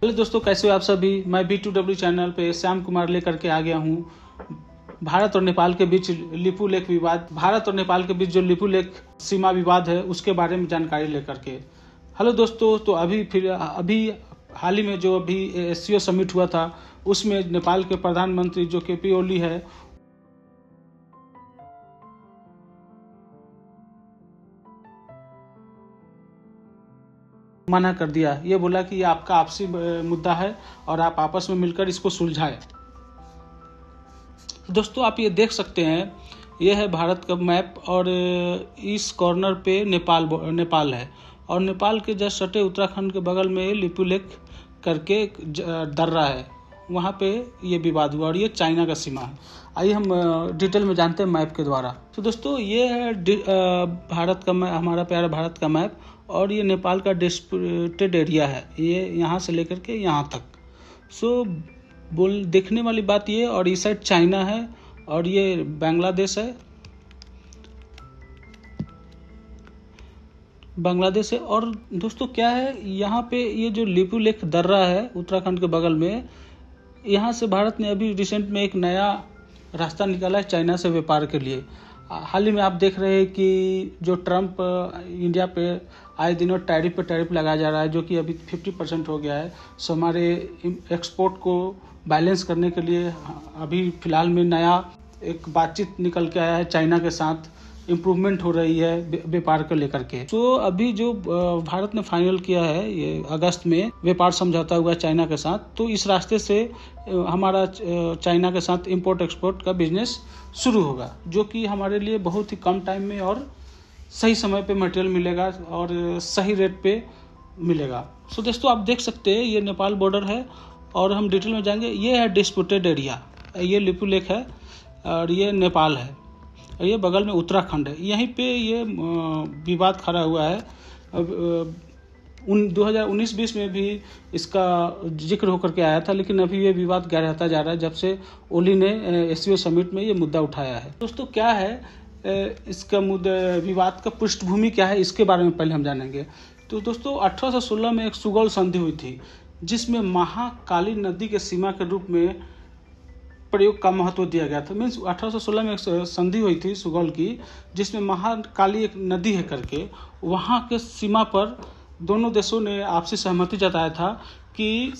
Hello दोस्तों, कैसे हो आप सभी। मैं B2W चैनल पे श्याम कुमार लेकर के आ गया हूँ भारत और नेपाल के बीच लिपू लेख विवाद। भारत और नेपाल के बीच जो लिपू लेख सीमा विवाद है उसके बारे में जानकारी लेकर के। हेलो दोस्तों, तो अभी हाल ही में जो अभी SCO समिट हुआ था उसमें नेपाल के प्रधानमंत्री जो KP ओली है मना कर दिया। ये बोला कि ये आपका आपसी मुद्दा है और आप आपस में मिलकर इसको सुलझाएं। दोस्तों, आप ये देख सकते हैं, ये है भारत का मैप और इस कॉर्नर पे नेपाल है और नेपाल के जस्ट सटे उत्तराखंड के बगल में लिपू लेख करके दर्रा है, वहाँ पे ये विवाद हुआ और ये चाइना का सीमा है। आइए हम डिटेल में जानते हैं मैप के द्वारा। तो दोस्तों, ये है भारत का मैप, हमारा प्यारा भारत का मैप, और ये नेपाल का डिस्प्यूटेड एरिया है, ये यहाँ से लेकर के यहाँ तक। देखने वाली बात ये, और इस साइड चाइना है और ये बांग्लादेश है। और दोस्तों क्या है, यहाँ पे ये जो लिपू लेख दर्रा है उत्तराखंड के बगल में, यहाँ से भारत ने अभी रिसेंट में एक नया रास्ता निकाला है चाइना से व्यापार के लिए। हाल ही में आप देख रहे हैं कि जो ट्रम्प इंडिया पे आए दिनों टैरिफ लगाया जा रहा है, जो कि अभी 50% हो गया है। सो हमारे एक्सपोर्ट को बैलेंस करने के लिए अभी फ़िलहाल में नया एक बातचीत निकल के आया है चाइना के साथ, इम्प्रूवमेंट हो रही है व्यापार को लेकर के। तो अभी जो भारत ने फाइनल किया है ये अगस्त में व्यापार समझौता हुआ चाइना के साथ, तो इस रास्ते से हमारा चाइना के साथ इंपोर्ट एक्सपोर्ट का बिजनेस शुरू होगा, जो कि हमारे लिए बहुत ही कम टाइम में और सही समय पे मटेरियल मिलेगा और सही रेट पे मिलेगा। सो दोस्तों, आप देख सकते हैं ये नेपाल बॉर्डर है और हम डिटेल में जाएंगे। ये है डिस्प्यूटेड एरिया, ये लिपू लेख है और ये नेपाल है और ये बगल में उत्तराखंड है। यहीं पे ये विवाद खड़ा हुआ है। अब 2019-20 में भी इसका जिक्र होकर के आया था, लेकिन अभी ये विवाद गहराता जा रहा है जब से ओली ने SCO समिट में ये मुद्दा उठाया है। दोस्तों क्या है इसका मुद्दा, विवाद का पृष्ठभूमि क्या है, इसके बारे में पहले हम जानेंगे। तो दोस्तों 1816 में एक सुगौल संधि हुई थी, जिसमें महाकाली नदी के सीमा के रूप में प्रयोग का महत्व दिया गया था। मीन्स 1816 में एक संधि हुई थी सुगौल की, जिसमें महाकाली एक नदी है करके, वहाँ के सीमा पर दोनों देशों ने आपसी सहमति जताया था कि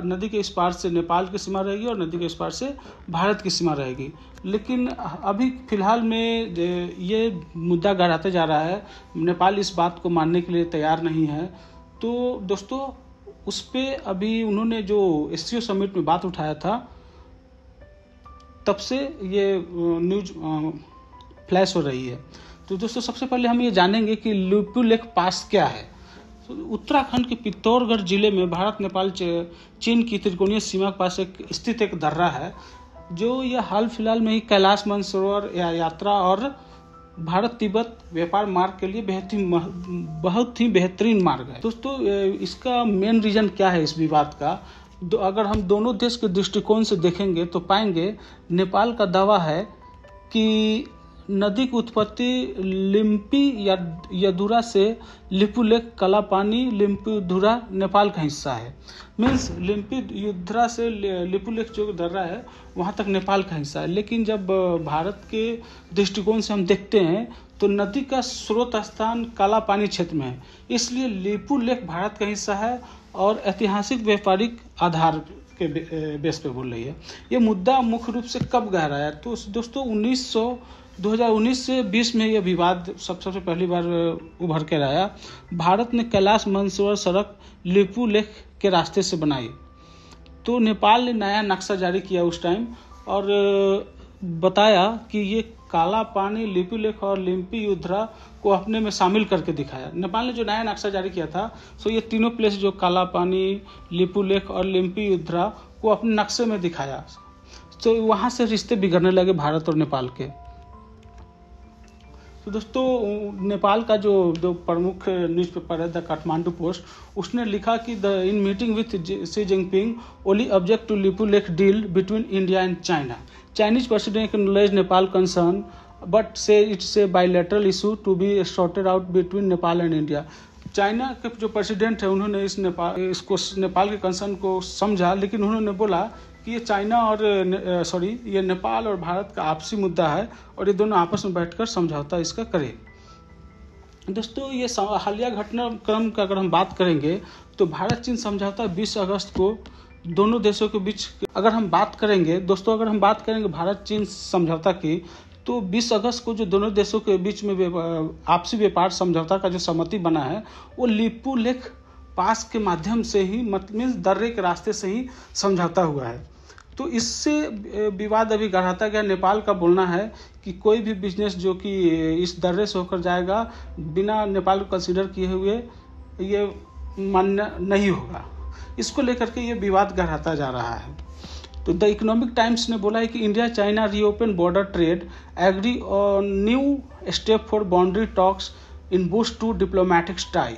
नदी के इस पार से नेपाल की सीमा रहेगी और नदी के इस पार से भारत की सीमा रहेगी। लेकिन अभी फिलहाल में ये मुद्दा गहराते जा रहा है, नेपाल इस बात को मानने के लिए तैयार नहीं है। तो दोस्तों उस पर अभी उन्होंने जो SCO समिट में बात उठाया था, तब से ये न्यूज फ्लैश हो रही है। तो दोस्तों सबसे पहले हम ये जानेंगे कि लिपू लेख पास क्या है। तो उत्तराखंड के पिथौरागढ़ जिले में भारत नेपाल चीन की त्रिकोणीय सीमा के पास स्थित एक दर्रा है, जो यह हाल फिलहाल में ही कैलाश मानसरोवर यात्रा और भारत तिब्बत व्यापार मार्ग के लिए बहुत ही बेहतरीन मार्ग है। दोस्तों इसका मेन रीजन क्या है इस विवाद का, अगर हम दोनों देश के दृष्टिकोण से देखेंगे तो पाएंगे नेपाल का दावा है कि नदी की उत्पत्ति लिम्पी या यदुरा से लिपू लेख कलापानी लिम्पीधुरा नेपाल का हिस्सा है। मीन्स लिम्पीधुरा से लिपू लेख जो दर्रा है वहाँ तक नेपाल का हिस्सा है। लेकिन जब भारत के दृष्टिकोण से हम देखते हैं तो नदी का स्रोत स्थान कालापानी क्षेत्र में है, इसलिए लिपू लेख भारत का हिस्सा है और ऐतिहासिक व्यापारिक आधार के बेस पे बोल रही है। ये मुद्दा मुख्य रूप से कब गहरा है, तो दोस्तों 2019 से 20 में यह विवाद सबसे पहली बार उभर कर आया। भारत ने कैलाश मानसरोवर सड़क लिपू लेख के रास्ते से बनाई, तो नेपाल ने नया नक्शा जारी किया उस टाइम और बताया कि ये काला पानी, लिपू लेख और लिम्पीधुरा को अपने में शामिल करके दिखाया। नेपाल ने जो नया नक्शा जारी किया था, सो ये तीनों प्लेस जो काला पानी, लिपू लेख और लिम्पीधुरा को अपने नक्शे में दिखाया। तो वहाँ से रिश्ते बिगड़ने लगे भारत और नेपाल के। तो दोस्तों नेपाल का जो प्रमुख न्यूज़पेपर है द काठमांडू पोस्ट, उसने लिखा कि in meeting with Xi Jinping Oli object to Lipulekh deal between India and China. Chinese president acknowledge Nepal concern but say it's a bilateral issue to be sorted out between Nepal and India. China के जो president है उन्होंने इसको नेपाल के concern को समझा, लेकिन उन्होंने बोला कि ये चाइना और ये नेपाल और भारत का आपसी मुद्दा है और ये दोनों आपस में बैठकर समझौता इसका करें। दोस्तों, ये हालिया घटनाक्रम का अगर हम बात करेंगे तो भारत चीन समझौता 20 अगस्त को दोनों देशों के बीच अगर हम बात करेंगे भारत चीन समझौता की, तो 20 अगस्त को जो दोनों देशों के बीच में आपसी व्यापार समझौता का जो सहमति बना है वो लिपू लेख पास के माध्यम से ही मतलब दर्रे के रास्ते से ही समझौता हुआ है। तो इससे विवाद अभी गहराता गया। नेपाल का बोलना है कि कोई भी बिजनेस जो कि इस दर्रे से होकर जाएगा बिना नेपाल को कंसीडर किए हुए ये मान्य नहीं होगा। इसको लेकर के ये विवाद गहराता जा रहा है। तो द इकोनॉमिक टाइम्स ने बोला है कि India China reopen border trade, agree on new step for boundary talks in boost to diplomatic tie.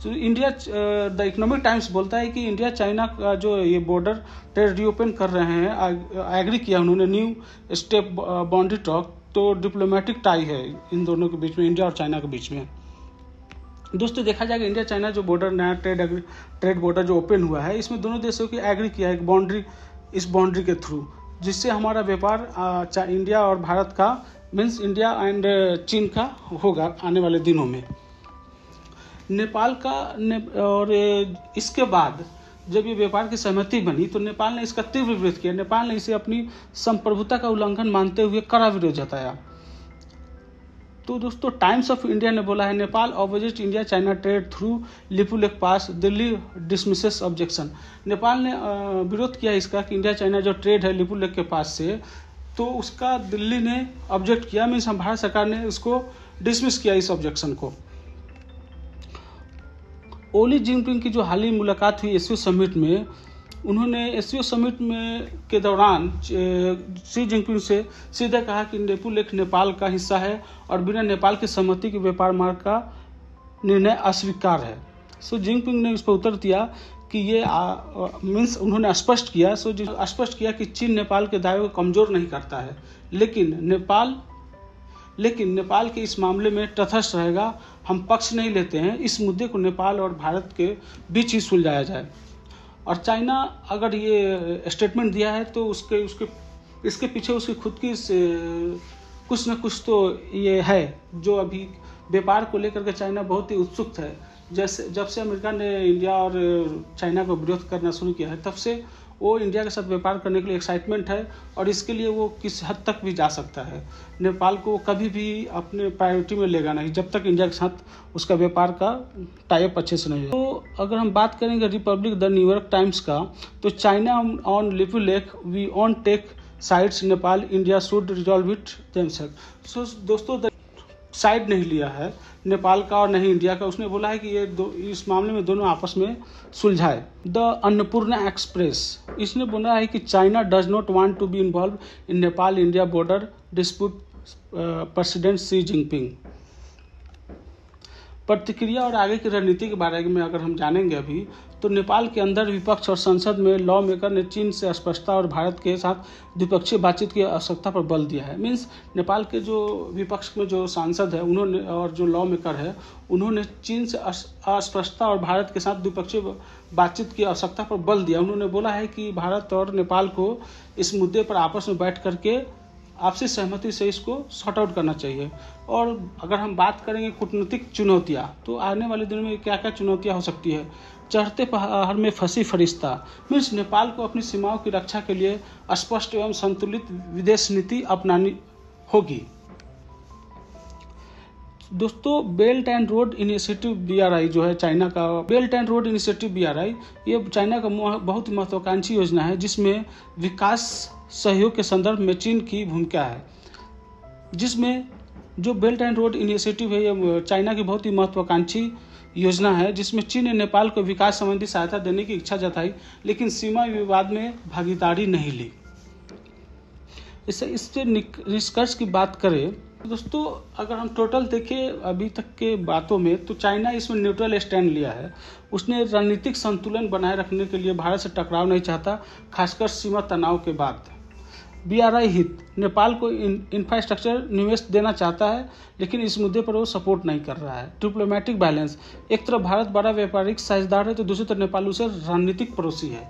तो द इकोनॉमिक टाइम्स बोलता है कि इंडिया चाइना का जो ये बॉर्डर ट्रेड रीओपन कर रहे हैं, एग्री किया उन्होंने न्यू स्टेप बाउंड्री टॉक, तो डिप्लोमेटिक टाई है इन दोनों के बीच में, इंडिया और चाइना के बीच में। दोस्तों, देखा जाएगा इंडिया चाइना जो बॉर्डर नया ट्रेड बॉर्डर जो ओपन हुआ है, इसमें दोनों देशों की एग्री किया है बाउंड्री, इस बाउंड्री के थ्रू, जिससे हमारा व्यापार इंडिया और भारत का मीन्स इंडिया एंड चीन का होगा आने वाले दिनों में। नेपाल का और इसके बाद जब ये व्यापार की सहमति बनी तो नेपाल ने इसका तीव्र विरोध किया। नेपाल ने इसे अपनी संप्रभुता का उल्लंघन मानते हुए कड़ा विरोध जताया। तो दोस्तों, टाइम्स ऑफ इंडिया ने बोला है Nepal opposite India China trade through Lipulekh pass, Delhi dismisses objection. Nepal ने विरोध किया इसका कि इंडिया चाइना जो ट्रेड है लिपू लेक के पास से, तो उसका दिल्ली ने ऑब्जेक्ट किया, मीन्स भारत सरकार ने उसको डिसमिस किया इस ऑब्जेक्शन को। ओली जिनपिंग की जो हाल ही मुलाकात हुई एससीओ समिट में, उन्होंने एससीओ समिट में के दौरान शी जिनपिंग से सीधे कहा कि लिपू लेक नेपाल का हिस्सा है और बिना नेपाल की सहमति के व्यापार मार्ग का निर्णय अस्वीकार है। सो जिनपिंग ने इस पर उत्तर दिया कि ये मीन्स उन्होंने स्पष्ट किया कि चीन नेपाल के दावे को कमजोर नहीं करता है, लेकिन नेपाल के इस मामले में तटस्थ रहेगा। हम पक्ष नहीं लेते हैं, इस मुद्दे को नेपाल और भारत के बीच ही सुलझाया जाए। और चाइना अगर ये स्टेटमेंट दिया है तो इसके पीछे उसकी खुद की कुछ न कुछ तो ये है, जो अभी व्यापार को लेकर के चाइना बहुत ही उत्सुक है। जब से अमेरिका ने इंडिया और चाइना को विरोध करना शुरू किया है, तब से वो इंडिया के साथ व्यापार करने के लिए एक्साइटमेंट है और इसके लिए वो किस हद तक भी जा सकता है। नेपाल को कभी भी अपने प्रायोरिटी में लेगा नहीं जब तक इंडिया के साथ उसका व्यापार का टाइप अच्छे से नहीं हो। तो अगर हम बात करेंगे रिपब्लिक द न्यूयॉर्क टाइम्स का, तो China on Lipulekh we on take sides, Nepal India should resolve it themself. So दोस्तों, साइड नहीं लिया है नेपाल का और नहीं इंडिया का। उसने बोला है कि इस मामले में दोनों आपस में सुलझाए। द अन्नपूर्णा एक्सप्रेस, इसने बोला है कि China does not want to be involve in Nepal India border dispute, president Xi Jinping. प्रतिक्रिया और आगे की रणनीति के बारे में अगर हम जानेंगे अभी, तो नेपाल के अंदर विपक्ष और संसद में लॉ मेकर ने चीन से स्पष्टता और भारत के साथ द्विपक्षीय बातचीत की आवश्यकता पर बल दिया है। मीन्स नेपाल के जो विपक्ष में जो सांसद है उन्होंने और जो लॉ मेकर है उन्होंने चीन से अस्पष्टता और भारत के साथ द्विपक्षीय बातचीत की आवश्यकता पर बल दिया। उन्होंने बोला है कि भारत और नेपाल को इस मुद्दे पर आपस में बैठ करके आपसी सहमति से इसको सॉर्ट आउट करना चाहिए। और अगर हम बात करेंगे कूटनीतिक चुनौतियां, तो आने वाले दिनों में क्या क्या चुनौतियां हो सकती है। चढ़ते पहाड़ में फंसी फरिश्ता, मीन्स नेपाल को अपनी सीमाओं की रक्षा के लिए स्पष्ट एवं संतुलित विदेश नीति अपनानी होगी। दोस्तों, belt and road initiative BRI जो है चाइना का, belt and road initiative BRI ये चाइना का बहुत ही महत्वाकांक्षी योजना है, जिसमें विकास सहयोग के संदर्भ में चीन की भूमिका है। जिसमें जो बेल्ट एंड रोड इनिशिएटिव है ये चाइना की बहुत ही महत्वाकांक्षी योजना है, जिसमें चीन ने नेपाल को विकास संबंधी सहायता देने की इच्छा जताई, लेकिन सीमा विवाद में भागीदारी नहीं ली। इससे निष्कर्ष की बात करें दोस्तों, अगर हम टोटल देखें अभी तक के बातों में, तो चाइना इसमें न्यूट्रल स्टैंड लिया है। उसने रणनीतिक संतुलन बनाए रखने के लिए भारत से टकराव नहीं चाहता, खासकर सीमा तनाव के बाद। BRI हित नेपाल को इंफ्रास्ट्रक्चर निवेश देना चाहता है, लेकिन इस मुद्दे पर वो सपोर्ट नहीं कर रहा है। डिप्लोमेटिक बैलेंस, एक तरफ भारत बड़ा व्यापारिक साझेदार है तो दूसरी तरफ नेपाल उसे रणनीतिक पड़ोसी है।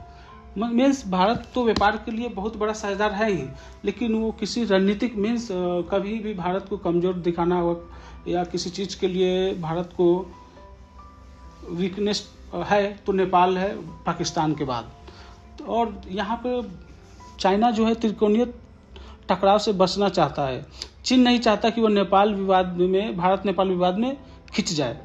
मीन्स भारत तो व्यापार के लिए बहुत बड़ा साझेदार है ही, लेकिन वो किसी रणनीतिक मीन्स कभी भी भारत को कमज़ोर दिखाना या किसी चीज़ के लिए भारत को वीकनेस है तो नेपाल है पाकिस्तान के बाद। और यहाँ पे चाइना जो है त्रिकोणीय टकराव से बचना चाहता है। चीन नहीं चाहता कि वो भारत नेपाल विवाद में खिंच जाए।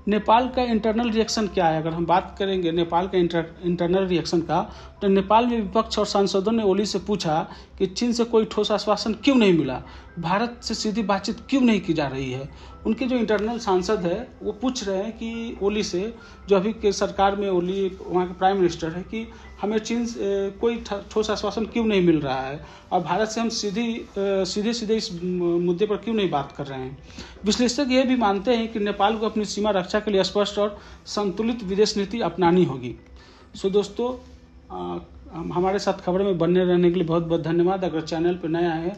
नेपाल का इंटरनल रिएक्शन क्या है? अगर हम बात करेंगे नेपाल का इंटरनल रिएक्शन का, तो नेपाल में विपक्ष और सांसदों ने ओली से पूछा कि चीन से कोई ठोस आश्वासन क्यों नहीं मिला, भारत से सीधी बातचीत क्यों नहीं की जा रही है। उनके जो इंटरनल सांसद है वो पूछ रहे हैं कि ओली से, जो अभी के सरकार में ओली वहाँ के प्राइम मिनिस्टर है, कि हमें चीन से कोई ठोस आश्वासन क्यों नहीं मिल रहा है और भारत से हम सीधे इस मुद्दे पर क्यों नहीं बात कर रहे हैं। विश्लेषक ये भी मानते हैं कि नेपाल को अपनी सीमा रक्षा के लिए स्पष्ट और संतुलित विदेश नीति अपनानी होगी। सो दोस्तों, हमारे साथ खबर में बने रहने के लिए बहुत बहुत धन्यवाद। अगर चैनल पर नया है